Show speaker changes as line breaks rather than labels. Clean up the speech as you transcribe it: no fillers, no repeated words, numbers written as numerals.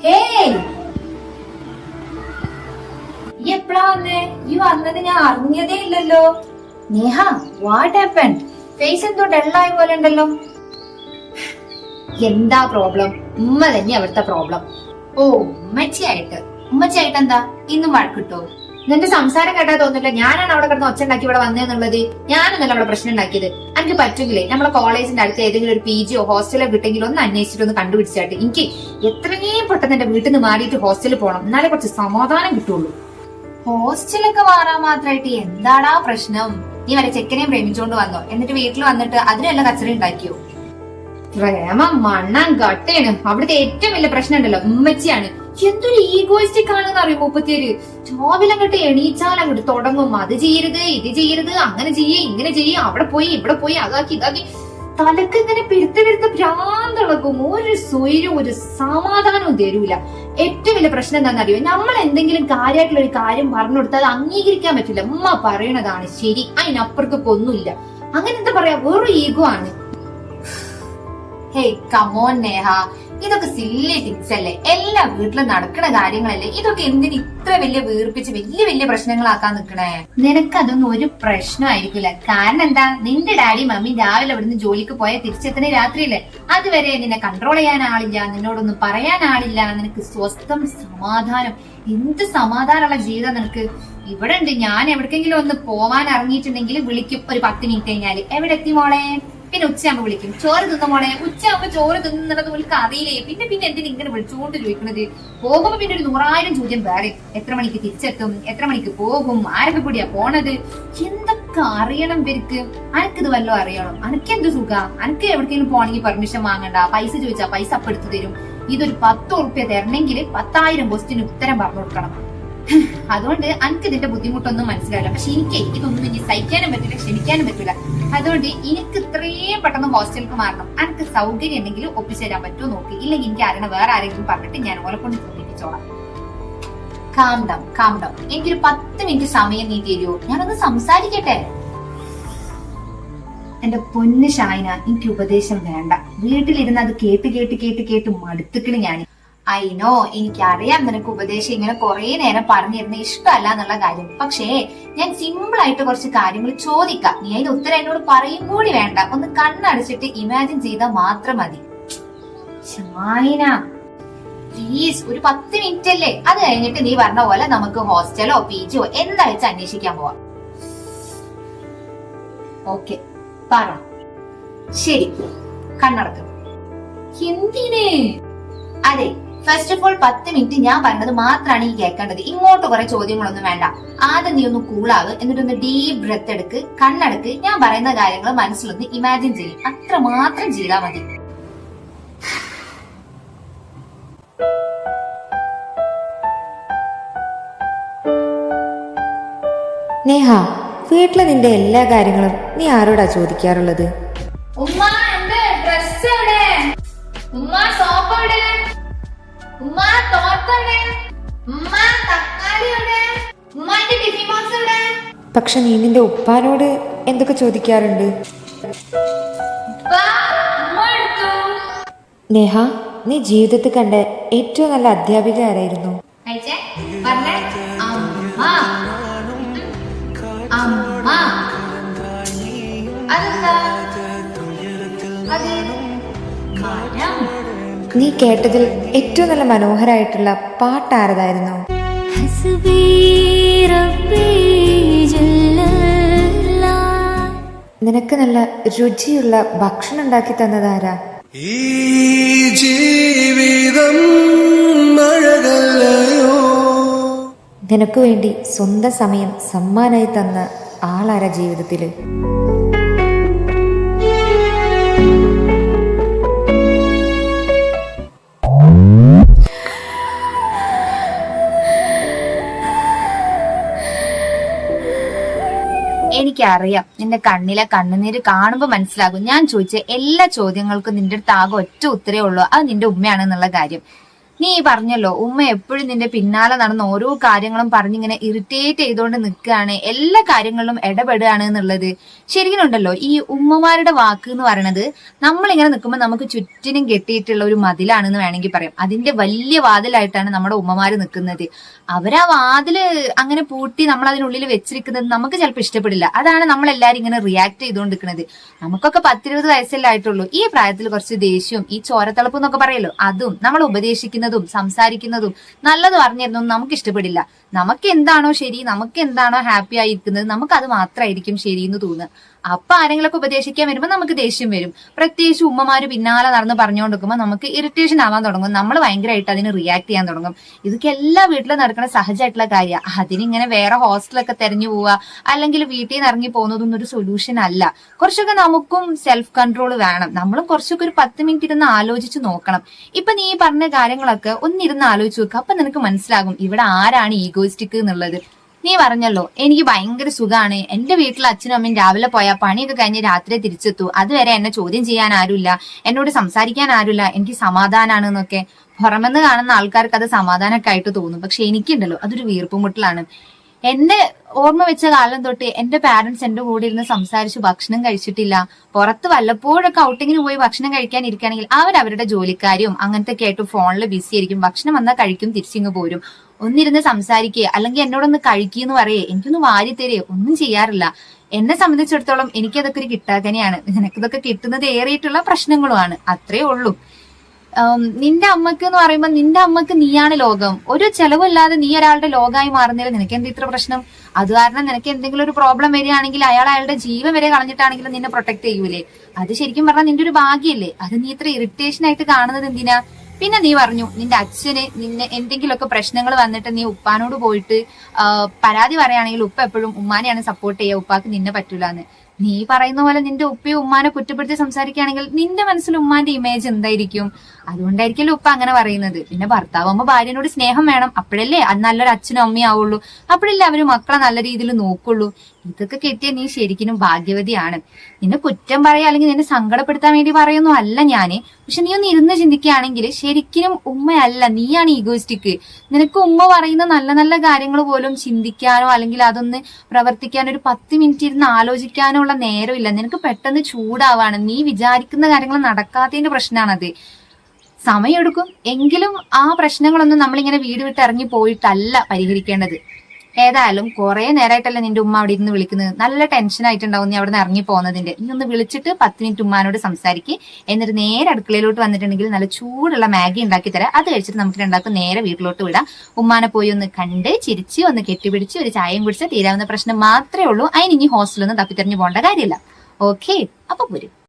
Hey, ഈ എപ്പഴാ വന്നേ? ഈ വന്നത് ഞാൻ അറിഞ്ഞതേ ഇല്ലല്ലോ. Neha, what happen? ഫേസ് എന്തോ ഡള്ളായ പോലെ ഉണ്ടല്ലോ. എന്താ പ്രോബ്ലം? ഉമ്മ തന്നെ അവിടുത്തെ പ്രോബ്ലം. ഓ, ഉമ്മച്ചിയായിട്ട് എന്താ ഇന്നും വഴക്കിട്ടോ? നിന്റെ സംസാരം കേട്ടാ തോന്നില്ല ഞാനാണ് അവിടെ കിടന്ന് ഒച്ച ഉണ്ടാക്കി ഇവിടെ വന്നേന്നുള്ളത്. ഞാനൊന്നല്ല അവിടെ പ്രശ്നം ഉണ്ടാക്കിയത്. എനിക്ക് പറ്റൂലേ നമ്മളെ കോളേജിന്റെ അടുത്ത് ഏതെങ്കിലും ഒരു PGയോ ഹോസ്റ്റലോ കിട്ടെങ്കിലും ഒന്ന് അന്വേഷിച്ചിട്ട് ഒന്ന് കണ്ടുപിടിച്ചായിട്ട് എനിക്ക് എത്രയും പെട്ടെന്ന് എന്റെ വീട്ടിൽ നിന്ന് മാറിയിട്ട് ഹോസ്റ്റലിൽ പോകണം, എന്നാലേ കുറച്ച് സമാധാനം കിട്ടുള്ളൂ. ഹോസ്റ്റലൊക്കെ മാറാൻ മാത്രമായിട്ട് എന്താടാ പ്രശ്നം? നീ വരെ ചെക്കനെയും പ്രേമിച്ചോണ്ട് വന്നോ? എന്നിട്ട് വീട്ടിൽ വന്നിട്ട് അതിനെല്ലാം കച്ചറ ഉണ്ടാക്കിയോ? പ്രേമം മണ്ണാൻ കട്ടയാണ്. അവിടുത്തെ ഏറ്റവും വലിയ പ്രശ്നം ഉണ്ടല്ലോ ഉമ്മച്ചിയാണ്. എന്തൊരു ഈഗോയിസ്റ്റിക് ആണെന്ന് അറിയും മുപ്പത്തിയേര്. രാവിലെ അങ്ങോട്ട് എണീച്ചാൽ അങ്ങോട്ട് തുടങ്ങും, അത് ചെയ്യരുത് ഇത് ചെയ്യരുത്, അങ്ങനെ ചെയ്യേ ഇങ്ങനെ ചെയ്യേ, അവിടെ പോയി ഇവിടെ പോയി അതാക്കി ഇതാക്കി, തലക്ക് ഇങ്ങനെ പെരുത്ത് ഭ്രാന്തളക്കും. ഒരു സ്വൈര്യവും ഒരു സമാധാനവും തരൂല. ഏറ്റവും വലിയ പ്രശ്നം എന്താണെന്നറിയോ? നമ്മൾ എന്തെങ്കിലും കാര്യമായിട്ടുള്ള ഒരു കാര്യം പറഞ്ഞു കൊടുത്താൽ അത് അംഗീകരിക്കാൻ പറ്റില്ല. ഉമ്മ പറയണതാണ് ശരി, അതിനപ്പുറത്തൊക്കെ ഒന്നുമില്ല. അങ്ങനെ എന്താ പറയാ, വെറും ഈഗോ ആണ്. ഹേയ് കമോൺ നേഹ, ഇതൊക്കെ സില്ലി തിങ്സ് അല്ലേ? എല്ലാ വീട്ടിലും നടക്കുന്ന കാര്യങ്ങളല്ലേ? ഇതൊക്കെ എന്തിന് ഇത്ര വലിയ വീർപ്പിച്ച് വലിയ വലിയ പ്രശ്നങ്ങളാക്കാൻ നിക്കണേ? നിനക്കതൊന്നും ഒരു പ്രശ്നമായിരിക്കില്ല. കാരണം എന്താ, നിന്റെ ഡാഡി മമ്മി രാവിലെ ഇവിടുന്ന് ജോലിക്ക് പോയാൽ തിരിച്ചെത്തുന്ന രാത്രിയില്ലേ. അതുവരെ നിന്നെ കൺട്രോൾ ചെയ്യാൻ ആളില്ല, നിന്നോടൊന്നും പറയാൻ ആളില്ല. നിനക്ക് സ്വസ്ഥം സമാധാനം. എന്ത് സമാധാനമുള്ള ജീവിതം നിനക്ക് ഇവിടെ ഉണ്ട്. ഞാൻ എവിടേക്കെങ്കിലും ഒന്ന് പോവാൻ ഇറങ്ങിയിട്ടുണ്ടെങ്കിൽ വിളിക്കും ഒരു 10 മിനിറ്റ് കഴിഞ്ഞാല്, എവിടെ എത്തി മോളെ? പിന്നെ ഉച്ചയാകുമ്പോ വിളിക്കും, ചോറ് തിന്ന മോളെ. ഉച്ചയാകുമ്പോ ചോറ് തിന്നുന്നത് വിളിക്ക് അറിയില്ലേ? പിന്നെ എന്തിനാ ഇങ്ങനെ വിളിച്ചുകൊണ്ട് ചോദിക്കണത്? പോകുമ്പോ പിന്നെ ഒരു 100,000 ചോദ്യം വേറെ. എത്ര മണിക്ക് തിരിച്ചെത്തും, എത്ര മണിക്ക് പോകും, ആരൊക്കെ കൂടിയാ പോണത്, എന്തൊക്കെ അറിയണം ഇവർക്ക്. അനക്കിത് വല്ലതും അറിയണം? അനക്കെന്ത് സുഖ? അനക്ക് എവിടേക്കെങ്കിലും പോണെങ്കിൽ പെർമിഷൻ വാങ്ങണ്ട, പൈസ ചോദിച്ചാ പൈസ അപ്പൊ എടുത്തു തരും. ഇതൊരു 10 ഉറുപ്പ്യ തരണമെങ്കിൽ 10,000 ക്വസ്റ്റ്യന് ഉത്തരം പറഞ്ഞു കൊടുക്കണം. അതുകൊണ്ട് എനിക്ക് ഇതിന്റെ ബുദ്ധിമുട്ടൊന്നും മനസ്സിലാവില്ല. പക്ഷെ എനിക്ക് ഇതൊന്നും ഇനി സഹിക്കാനും പറ്റില്ല, ക്ഷമിക്കാനും പറ്റില്ല. അതുകൊണ്ട് എനിക്ക് ഇത്രയും പെട്ടെന്ന് ഹോസ്റ്റലിലേക്ക് മാറണം. എനിക്ക് സൗകര്യം ഉണ്ടെങ്കിൽ ഒപ്പിച്ചേരാൻ പറ്റുമോ നോക്കി, ഇല്ലെങ്കിൽ എനിക്ക് അറിയണ വേറെ ആരെങ്കിലും പറഞ്ഞിട്ട് ഞാൻ ഓലെ കൊണ്ട് തോന്നിപ്പിച്ചോളാം. Calm down. എനിക്കൊരു 10 മിനിറ്റ് സമയം നീ തരുമോ? ഞാനൊന്ന് സംസാരിക്കട്ടെ. എന്റെ പൊന്ന് ഷായിന, എനിക്ക് ഉപദേശം വേണ്ട. വീട്ടിലിരുന്ന് അത് കേട്ട് മടുത്തിക്കണ് ഞാൻ. നോ, എനിക്കറിയാം നിനക്ക് ഉപദേശം ഇങ്ങനെ കുറെ നേരം പറഞ്ഞിരുന്ന ഇഷ്ടമല്ല എന്നുള്ള കാര്യം. പക്ഷേ ഞാൻ സിമ്പിൾ ആയിട്ട് കുറച്ച് കാര്യങ്ങൾ ചോദിക്കാം. നീ അതിന് ഉത്തരം എന്നോട് പറയും കൂടി വേണ്ട, ഒന്ന് കണ്ണടച്ചിട്ട് ഇമാജിൻ ചെയ്താൽ മാത്രം മതി. ഷായിന പ്ലീസ്, ഒരു 10 മിനിറ്റ് അല്ലേ? അത് കഴിഞ്ഞിട്ട് നീ പറഞ്ഞ പോലെ നമുക്ക് ഹോസ്റ്റലോ PGയോ എന്താ വെച്ച് അന്വേഷിക്കാൻ പോവാം. ഓക്കെ, പറ. ശരി, കണ്ണടക്കും. എന്തിന്? അതെ, ഫസ്റ്റ് ഓഫ് ഓൾ 10 മിനിറ്റ് ഞാൻ പറഞ്ഞത് മാത്രമാണ് ഈ കേൾക്കേണ്ടത്. ഇങ്ങോട്ട് കുറെ ചോദ്യങ്ങളൊന്നും വേണ്ട. ആദ്യം നീ ഒന്ന് കൂളാവ്, എന്നിട്ടൊന്ന് ഡീപ് ബ്രെത്ത് എടുക്ക്, കണ്ണടക്ക്, ഞാൻ പറയുന്ന കാര്യങ്ങൾ മനസ്സിലൊന്ന് ഇമാജിൻ ചെയ്യും. അത്ര മാത്രം ചെയ്താൽ മതി.
നേഹ, വീട്ടിലെ നിന്റെ എല്ലാ കാര്യങ്ങളും നീ ആരോടാ ചോദിക്കാറുള്ളത്?
ഉമ്മ, എന്റെ ഡ്രസ് എവിടെ? ഉമ്മ, സോപ്പ് എവിടെ? ഉമ്മ, തോർത്ത് എവിടെ? ഉമ്മ, തക്കാളി എവിടെ? ഉമ്മ, എന്റെ ടിഫിൻ ബോക്സ് എവിടെ?
പക്ഷെ നീ നിന്റെ ഉപ്പാനോട് എന്തൊക്കെ ചോദിക്കാറുണ്ട്? നേഹ, നീ ജീവിതത്തിൽ കണ്ട ഏറ്റവും നല്ല അധ്യാപിക ആരായിരുന്നു? നീ കേട്ടതിൽ ഏറ്റവും നല്ല മനോഹരായിട്ടുള്ള പാട്ട് ആരതായിരുന്നു? നിനക്ക് നല്ല രുചിയുള്ള ഭക്ഷണം ഉണ്ടാക്കി തന്നതാരാ?
ഈ ജീവിതം മഴകല്ലയോ.
നിനക്ക് വേണ്ടി സ്വന്തം സമയം സമ്മാനായി തന്ന ആളാരാ ജീവിതത്തില്?
എനിക്കറിയാം നിന്റെ കണ്ണിലെ കണ്ണുനീര് കാണുമ്പോ മനസ്സിലാകും. ഞാൻ ചോദിച്ച എല്ലാ ചോദ്യങ്ങൾക്കും നിന്റെ അടുത്ത് ആകെ ഒറ്റ ഉത്തരേ ഉള്ളൂ, അത് നിന്റെ ഉമ്മയാണെന്നുള്ള കാര്യം. നീ പറഞ്ഞല്ലോ ഉമ്മ എപ്പോഴും നിന്റെ പിന്നാലെ നടന്ന ഓരോ കാര്യങ്ങളും പറഞ്ഞിങ്ങനെ ഇറിറ്റേറ്റ് ചെയ്തുകൊണ്ട് നിൽക്കുകയാണ്, എല്ലാ കാര്യങ്ങളിലും ഇടപെടുകയാണ് എന്നുള്ളത്. ശരിക്കും ഉണ്ടല്ലോ ഈ ഉമ്മമാരുടെ വാക്ക് എന്ന് പറയണത് നമ്മളിങ്ങനെ നിൽക്കുമ്പോൾ നമുക്ക് ചുറ്റിനും കെട്ടിയിട്ടുള്ള ഒരു മതിലാണെന്ന് വേണമെങ്കിൽ പറയാം. അതിന്റെ വലിയ വാതിലായിട്ടാണ് നമ്മുടെ ഉമ്മമാര് നിൽക്കുന്നത്. അവരാ വാതില് അങ്ങനെ പൂട്ടി നമ്മൾ അതിനുള്ളിൽ വെച്ചിരിക്കുന്നത് നമുക്ക് ചിലപ്പോൾ ഇഷ്ടപ്പെടില്ല. അതാണ് നമ്മളെല്ലാരും ഇങ്ങനെ റിയാക്ട് ചെയ്തുകൊണ്ടിരിക്കുന്നത്. നമുക്കൊക്കെ 10-20 വയസ്സല്ലേ ആയിട്ടുള്ളൂ. ഈ പ്രായത്തിൽ കുറച്ച് ദേഷ്യവും ഈ ചോരത്തിളപ്പ് എന്നൊക്കെ പറയല്ലോ, അതും നമ്മൾ ഉപദേശിക്കുന്നതും സംസാരിക്കുന്നതും നല്ലത് പറഞ്ഞിരുന്നതും നമുക്ക് ഇഷ്ടപ്പെടില്ല. നമുക്ക് എന്താണോ ശരി, നമുക്ക് എന്താണോ ഹാപ്പി ആയിരിക്കുന്നത്, നമുക്ക് അത് മാത്രമായിരിക്കും ശരി എന്ന് തോന്നുക. അപ്പൊ ആരെങ്കിലൊക്കെ ഉപദേശിക്കാൻ വരുമ്പോൾ നമുക്ക് ദേഷ്യം വരും. പ്രത്യേകിച്ച് ഉമ്മമാര് പിന്നാലെ നടന്ന് പറഞ്ഞുകൊണ്ടിരിക്കുമ്പോൾ നമുക്ക് ഇറിറ്റേഷൻ ആവാൻ തുടങ്ങും. നമ്മൾ ഭയങ്കരമായിട്ട് അതിന് റിയാക്ട് ചെയ്യാൻ തുടങ്ങും. ഇതൊക്കെ എല്ലാ വീട്ടിലും നടക്കുന്ന സഹജമായിട്ടുള്ള കാര്യമാണ്. അതിനിങ്ങനെ വേറെ ഹോസ്റ്റലൊക്കെ തെരഞ്ഞു പോവുക അല്ലെങ്കിൽ വീട്ടിൽ നിന്ന് ഇറങ്ങി പോകുന്നതൊന്നും ഒരു സൊല്യൂഷൻ അല്ല. കുറച്ചൊക്കെ നമുക്കും സെൽഫ് കൺട്രോൾ വേണം. നമ്മളും കുറച്ചൊക്കെ ഒരു 10 മിനിറ്റ് ഇരുന്ന് ആലോചിച്ച് നോക്കണം. ഇപ്പൊ നീ പറഞ്ഞ കാര്യങ്ങളൊക്കെ ഒന്നിരുന്ന് ആലോചിച്ച് നോക്കുക. അപ്പൊ നിനക്ക് മനസ്സിലാകും ഇവിടെ ആരാണ് ഈഗോയിസ്റ്റിക് എന്നുള്ളത്. നീ പറഞ്ഞല്ലോ എനിക്ക് ഭയങ്കര സുഖമാണ്, എന്റെ വീട്ടിൽ അച്ഛനും അമ്മയും രാവിലെ പോയാൽ പണിയൊക്കെ കഴിഞ്ഞ് രാത്രി തിരിച്ചെത്തു, അതുവരെ എന്നെ ചോദ്യം ചെയ്യാൻ ആരുമില്ല, എന്നോട് സംസാരിക്കാൻ ആരുമില്ല, എനിക്ക് സമാധാനാണ് എന്നൊക്കെ. പുറമെന്ന് കാണുന്ന ആൾക്കാർക്ക് അത് സമാധാനമൊക്കെ ആയിട്ട് തോന്നും. പക്ഷെ എനിക്കുണ്ടല്ലോ അതൊരു വീർപ്പുമുട്ടലാണ്. എന്റെ ഓർമ്മ വെച്ച കാലം തൊട്ട് എന്റെ പാരന്റ്സ് എന്റെ കൂടെ ഇരുന്ന് സംസാരിച്ച് ഭക്ഷണം കഴിച്ചിട്ടില്ല. പുറത്ത് വല്ലപ്പോഴൊക്കെ ഔട്ടിങ്ങിന് പോയി ഭക്ഷണം കഴിക്കാൻ ഇരിക്കുകയാണെങ്കിൽ അവരവരുടെ ജോലിക്കാരും അങ്ങനത്തെ ഒക്കെ ആയിട്ട് ഫോണിൽ ബിസി ആയിരിക്കും. ഭക്ഷണം വന്നാൽ കഴിക്കും, തിരിച്ചിങ്ങ് പോരും. ഒന്നിരുന്ന് സംസാരിക്കുക അല്ലെങ്കിൽ എന്നോടൊന്ന് കഴിക്കുക പറയേ, എനിക്കൊന്ന് വാരി തരേ, ഒന്നും ചെയ്യാറില്ല. എന്നെ സംബന്ധിച്ചിടത്തോളം എനിക്കതൊക്കെ ഒരു കിട്ടാക്കനെയാണ്. നിനക്കിതൊക്കെ കിട്ടുന്നത് ഏറിയിട്ടുള്ള പ്രശ്നങ്ങളുമാണ്, അത്രേ ഉള്ളൂ. നിന്റെ അമ്മക്ക് എന്ന് പറയുമ്പോൾ നിന്റെ അമ്മക്ക് നീയാണ് ലോകം. ഒരു ചെലവില്ലാതെ നീ ഒരാളുടെ ലോകമായി മാറുന്നതിൽ നിനക്ക് എന്ത് ഇത്ര പ്രശ്നം? അത് കാരണം നിനക്ക് എന്തെങ്കിലും ഒരു പ്രോബ്ലം വരികയാണെങ്കിൽ അയാളുടെ ജീവൻ വരെ കളഞ്ഞിട്ടാണെങ്കിലും നിന്നെ പ്രൊട്ടക്ട് ചെയ്യൂലേ? അത് ശരിക്കും പറഞ്ഞാൽ നിന്റെ ഒരു ഭാഗ്യല്ലേ? അത് നീ ഇത്ര ഇറിറ്റേഷൻ ആയിട്ട് കാണുന്നത് എന്തിനാ? പിന്നെ നീ പറഞ്ഞു നിന്റെ അച്ഛന് നിന്നെ എന്തെങ്കിലുമൊക്കെ പ്രശ്നങ്ങൾ വന്നിട്ട് നീ ഉപ്പാനോട് പോയിട്ട് പരാതി പറയുകയാണെങ്കിൽ ഉപ്പ എപ്പോഴും ഉമ്മാനെയാണ് സപ്പോർട്ട് ചെയ്യുക, ഉപ്പാക്ക് നിന്നെ പറ്റൂലെന്ന്. നീ പറയുന്ന പോലെ നിന്റെ ഉപ്പയും ഉമ്മാനെ കുറ്റപ്പെടുത്തി സംസാരിക്കുകയാണെങ്കിൽ നിന്റെ മനസ്സിൽ ഉമ്മാന്റെ ഇമേജ് എന്തായിരിക്കും? അതുകൊണ്ടായിരിക്കല്ലോ ഉപ്പ അങ്ങനെ പറയുന്നത്. പിന്നെ ഭർത്താവുമ്പോ ഭാര്യനോട് സ്നേഹം വേണം, അപ്പോഴല്ലേ അത് നല്ലൊരു അച്ഛനും അമ്മയും ആവുള്ളൂ, അപ്പോഴല്ലേ അവര് മക്കളെ നല്ല രീതിയിൽ നോക്കുള്ളൂ. ഇതൊക്കെ കിട്ടിയ നീ ശരിക്കും ഭാഗ്യവതിയാണ്. നിന്നെ കുറ്റം പറയാ അല്ലെങ്കിൽ നിന്നെ സങ്കടപ്പെടുത്താൻ വേണ്ടി പറയുന്നു അല്ല ഞാന്. പക്ഷെ നീ ഒന്ന് ഇരുന്ന് ചിന്തിക്കുകയാണെങ്കിൽ ശരിക്കും ഉമ്മയല്ല, നീയാണ് ഈഗോയിസ്റ്റിക്. നിനക്ക് ഉമ്മ പറയുന്ന നല്ല നല്ല കാര്യങ്ങൾ പോലും ചിന്തിക്കാനോ അല്ലെങ്കിൽ അതൊന്ന് പ്രവർത്തിക്കാനോ ഒരു 10 മിനിറ്റ് ഇരുന്ന് ആലോചിക്കാനോ ഉള്ള നേരമില്ല. നിനക്ക് പെട്ടെന്ന് ചൂടാവാണ്. നീ വിചാരിക്കുന്ന കാര്യങ്ങൾ നടക്കാത്തതിന്റെ പ്രശ്നമാണത്. സമയമെടുക്കും എങ്കിലും ആ പ്രശ്നങ്ങളൊന്നും നമ്മളിങ്ങനെ വീട് വിട്ട് ഇറങ്ങി പോയിട്ടല്ല പരിഹരിക്കേണ്ടത്. ഏതായാലും കുറെ നേരമായിട്ടല്ലേ നിന്റെ ഉമ്മ അവിടെ ഇരുന്ന് വിളിക്കുന്നത്. നല്ല ടെൻഷൻ ആയിട്ടുണ്ടാവും നീ അവിടെ നിന്ന് ഇറങ്ങി പോകുന്നതിന്റെ. നീ ഒന്ന് വിളിച്ചിട്ട് 10 മിനിറ്റ് ഉമ്മാനോട് സംസാരിക്കുക. എന്നിട്ട് നേരെ അടുക്കളയിലോട്ട് വന്നിട്ടുണ്ടെങ്കിൽ നല്ല ചൂടുള്ള മാഗി ഉണ്ടാക്കി തരാം. അത് കഴിച്ചിട്ട് നമുക്ക് രണ്ടാക്കും നേരെ വീട്ടിലോട്ട് വിടാം. ഉമ്മാനെ പോയി ഒന്ന് കണ്ട് ചിരിച്ച് ഒന്ന് കെട്ടിപ്പിടിച്ച് ഒരു ചായയും കുടിച്ച് തീരാവുന്ന പ്രശ്നം മാത്രമേ ഉള്ളൂ. അതിന് ഇനി ഹോസ്റ്റലൊന്നും തപ്പിത്തെറിഞ്ഞു പോകേണ്ട കാര്യമില്ല. ഓക്കെ, അപ്പൊ പോരും.